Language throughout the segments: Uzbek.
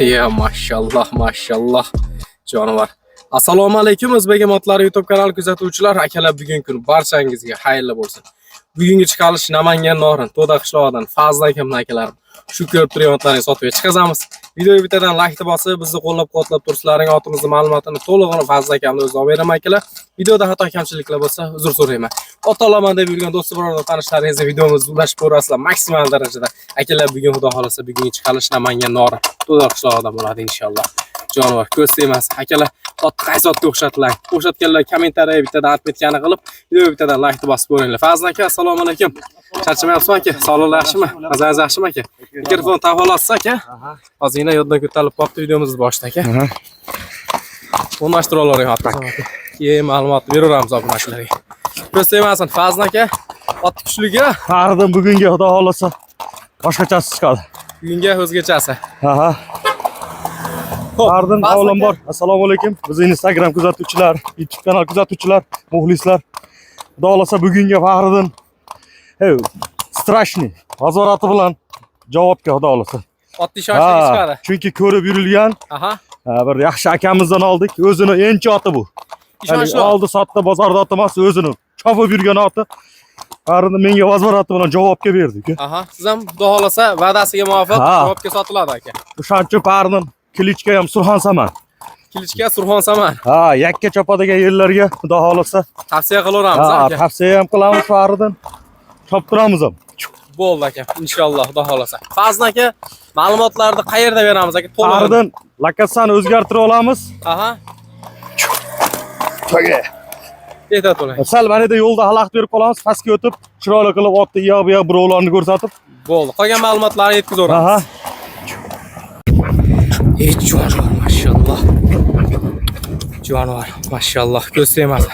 Ya maşallah maşallah canavar. Assalomu alaykum O'zbek motlari YouTube kanali kuzatuvchilar, akalar, bugungi kun barchangizga xayrli bo'lsin. Bugungi chiqarish Namangan Norin, To'da qishlog'idan Fazl akam akalarim. Shu ko'rib turganlaringizni sotib chiqazamiz. Videoga bittadan like bosib, bizni qo'llab-quvvatlab turishlaring, otimizni ma'lumotini to'lig'ini Fazl akamni o'zi olib beraman akalar. Videoda xato kamchiliklar bo'lsa, uzr so'rayman. Otolaman deb yurgan do'stlar, birodar, tanishlaringizni videomizni ulashib ko'rasizlar maksimal darajada. Akalar, bugun xudo xolasa bugungi chiqarish Namangan Norin, To'da qishlog'idan bo'ladi inshaalloh. Jonivar ko'z tegmas akalar, qaysi otga o'xshatlang. O'xshatganlar kommentariyaga bittadan atmetgani qilib, videoga bittadan like bosib ko'ringlar. Fazl aka, assalomu alaykum. Charchamayapsizmi aka? Sog'lig'ingiz yaxshimi? Mazangiz yaxshimi aka? Mikrofon tavallasiz aka? Hozirgina yoddan ko'tarilib qolibdi videomizni boshida aka. O'rnashtirib olaring aka. Keyin ma'lumot beraveramiz obunachilarga. Ko'z tegmasin Fazl aka. Ot kuchliga. Haridan bugungi xudo xolasa boshqachasi chiqadi. Bugunga o'zgachasi. Aha. Ardın avvalambor. Assalomu alaykum. Bizning Instagram kuzatuvchilar, YouTube kanal kuzatuvchilar, muxlislar. Xudo xolasa bugungi Fahriddin strashniy nazorati bilan javobga xudo xolasa. Otni shoshliga chiqadi. Chunki ko'rib yurilgan. Aha. Bir yaxshi akamizdan oldik. O'zini enchi oti bu. Ishonchli. Oldi sotdi bozorda oti emas, o'zini chopib yurgan oti. Fahriddin menga nazorati bilan javobga berdik. Aha. Siz ham xudo xolasa va'dasiga muvofiq javobga sotiladi aka. O'shancha Fahriddin Kilichga ham Surxon Saman. Kilichga Surxon Saman. Yakka chopadigan yerlarga xudo xolasa tavsiya qilaveramiz aka. Tavsiya ham qilamiz Fahriddin. Choptiramiz ham. Bo'ldi aka, inshaalloh xudo xolasa. Fazl aka, ma'lumotlarni qayerda beramiz aka? Fahriddin lokatsiyani o'zgartirib olamiz. Aha. To'g'ri. Ayta to'lang. Sal manada yo'lda xalaqit berib qolamiz, pastga o'tib, chiroyli qilib otni yo'q-yo'q birovlarni ko'rsatib. Bo'ldi. Qolgan ma'lumotlarni yetkazib Aha. Jonivar maşallah. Jonivar maşallah. Ko'z tegmas.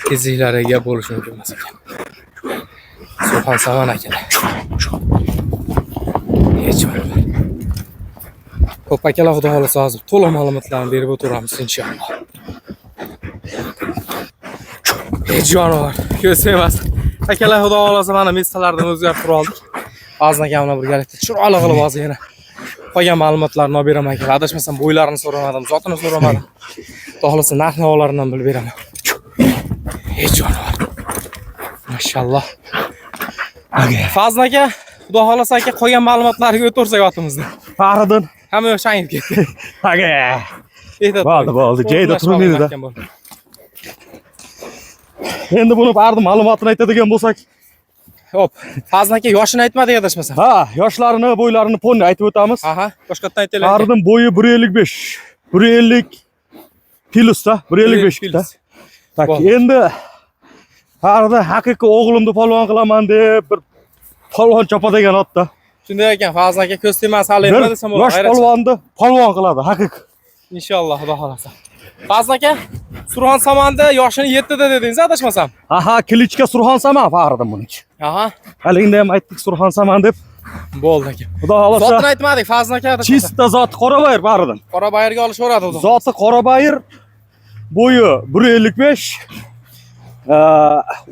Tezliklariga bo'lishi mumkin emas ekan. Surxon Saman akalar. Jonivar. Xo'p akalar, xudo xolasa hozir to'liq ma'lumotlarni berib o'tiramiz inshaalloh. Jonivar ko'z tegmas. Akalar, xudo xolasa mana mistalardan o'zgartirib oldik. Fazl aka bilan birgalikda chiroyli qilib hozir yana qolgan ma'lumotlarni olib beraman aka. Adashmasam bo'ylarini so'ramadim, zotini so'ramadim. Xudo xolasa narx-navolarini ham bilib beraman. Jonivar. Mashalloh. Fazl aka, xudo xolasa aka qolgan ma'lumotlarga o'tirsak otimizni. Fahriddin Hamma yo'q shangib ketdi. Aka. Bo'ldi, bo'ldi. Joyida turmaydi-da. Endi buni Fahriddin ma'lumotini aytadigan bo'lsak, hop, Fazl aka yoshini aytmadik adashmasam. Yoshlarini, bo'ylarini ponni aytib o'tamiz. Aha, boshqatdan aytaylik. Fahriddin bo'yi 1.55. 1.50 kilosta, 1.55 ta. Tak, endi Fahriddin haqiqiy o'g'limni polvon qilaman deb bir polvon chopadigan otda. Shunday ekan, Fazl aka ko'z tegmas hali nima desam bo'ladi. Yosh polvonni polvon qiladi, haqiqiy. Inshaalloh, xudo xolasa. Fazl aka, Surxon Samanda yoshini 7 da dedingiz adashmasam. Aha, Kilichga Surxon Saman Fahriddin buniki. Aha. Haligida ham aytdik Surxon Saman deb. Bo'ldi aka. Xudo xolasa. Zotini aytmadik Fazl aka adashmasam. Chista zoti Qorabayir Fahriddin. Qorabayirga olishaveradi o'zi. Zoti Qorabayir, bo'yi 1.55.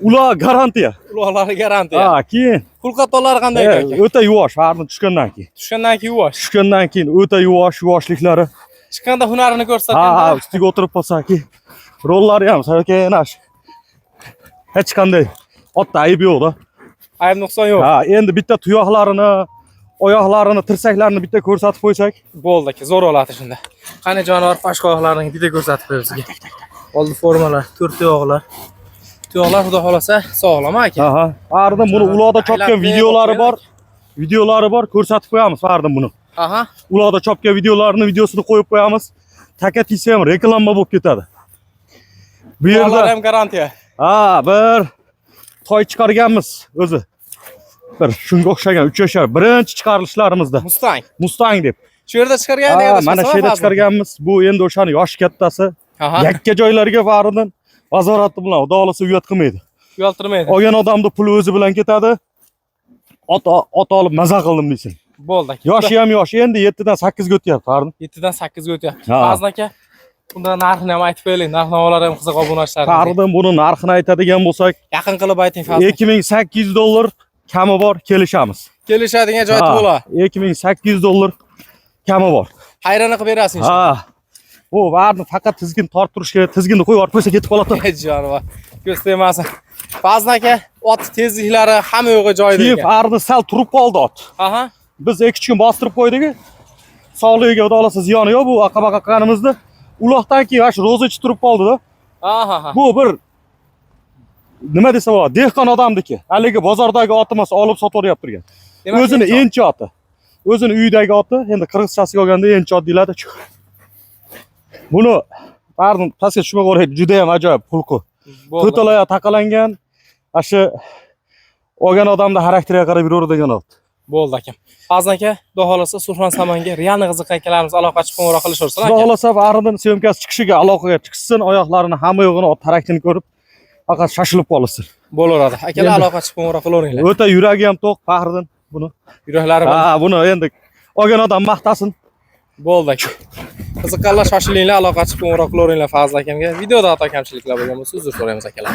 Ular garantiya. Ularlari garantiya. Keyin Xulq-atvori qanday aka? o'ta yuvosh, Fahriddin tushgandan keyin. Tushgandan keyin yuvosh. Tushgandan keyin o'ta yuvoshliklari. Chiqqanda hunarini ko'rsatganda. Ustiga o'tirib qolsa-ki, rollari ham sakaynash. Hech qanday otda ayb yo'q-da. Ayb nuqson yo'q. Endi bitta tuyoqlarini, oyoqlarini, tirsaklarini bitta ko'rsatib qo'ysak, bo'ldi aka, zo'r oladi shunda. Qani jonivor qosh-qoyoqlarini bitta ko'rsatib qo'yib sizga. Oldi formalar, 4 tuyoqlar. Tuyoqlar xudo xolasa sog'lom aka. Fahriddin buni uloqda chopgan videolari bor. Videolari bor, ko'rsatib qo'yamiz Fahriddin buni. Aha. Uloqda chopgan videosini qo'yib qo'yamiz. Taka tiysa ham reklama bo'lib ketadi. Bu yerda ham garantiya. Bir toy chiqarganmiz o'zi. Bir shunga o'xshagan 3 yoshar birinchi chiqarishlarimizda. Mustang deb. Shu yerda chiqargan mana shu yerda chiqarganmiz. Bu endi o'shani yosh kattasi. Yakka joylarga Fahriddin nazorati bilan xudo xolasa uyat qilmaydi. Uyaltirmaydi. Olgan odamni puli o'zi bilan ketadi. Ot olib maza qildim deysin. Bo'ldi aka. Yoshi ham yosh, endi 7 dan 8 ga o'tyapti Fahriddin. 7 dan 8 ga o'tyapti. Fazl aka, bunda narxini ham aytib qo'ying. Narx-navolar ham qiziq obunachilar. Fahriddin buni narxini aytadigan bo'lsak, yaqin qilib ayting Fazl. $2800 kami bor, kelishamiz. kelishadigan joy to'la. $2800 kami bor. Hayrana qilib berasiz inshaalloh. Ha. Bu barini faqat tizgin tortib turish kerak. Tizginni qo'yib yuborib qo'ysa ketib qoladi. Jonivor. Ko'z tegmasin. Fazl aka, ot tezliklari hamma yo'g'i joyida Keyin ekan. arni sal turib qoldi ot. Aha. Biz 2 kun bostirib qo'ydik. Sog'ligiga xudo xolasa ziyoni yo'q bu aqabaqa qilganimizda. Uloqdan keyin shu roza ichib turib qoldi-da. Aha. Bu bir nima desa bo'ladi, dehqon odamniki. Haligi bozordagi oti emas, olib sotib oryapti turgan. O'zini enchi oti. O'zini uyidagi oti, endi qirg'izchasiga olganda enchi ot deyiladi. Buni barni pastga tushmay qo'yadi, juda ham ajoyib xulqi. To'talaya taqalangan, shu olgan odamda xarakteriga qarab yuraveradigan ot. Bo'ldi akam. Fazl aka, xudo xolasa Surxon Samanga realni qiziq akalarimiz aloqa chiqib qo'ng'iroq qilishaversin aka. Xudo xolasa barning syomkasi chiqishiga aloqaga chiqsin, oyoqlarini hamma yo'g'ini ot xarakterini ko'rib, faqat shashilib qolsin. Bo'laveradi. Akalar aloqa chiqib qo'ng'iroq qilaveringlar. O'ta yuragi ham to'q Faxriddin buni. Yuraklari bor. Ha, buni endi olgan odam maqtasin. Bo'ldi aka. Qiziqqanlar shoshilinglar, aloqa chiqib qo'ng'iroq qilaveringlar Fazl akamga. Videoda xato kamchiliklar bo'lgan bo'lsa uzr so'raymiz akalar.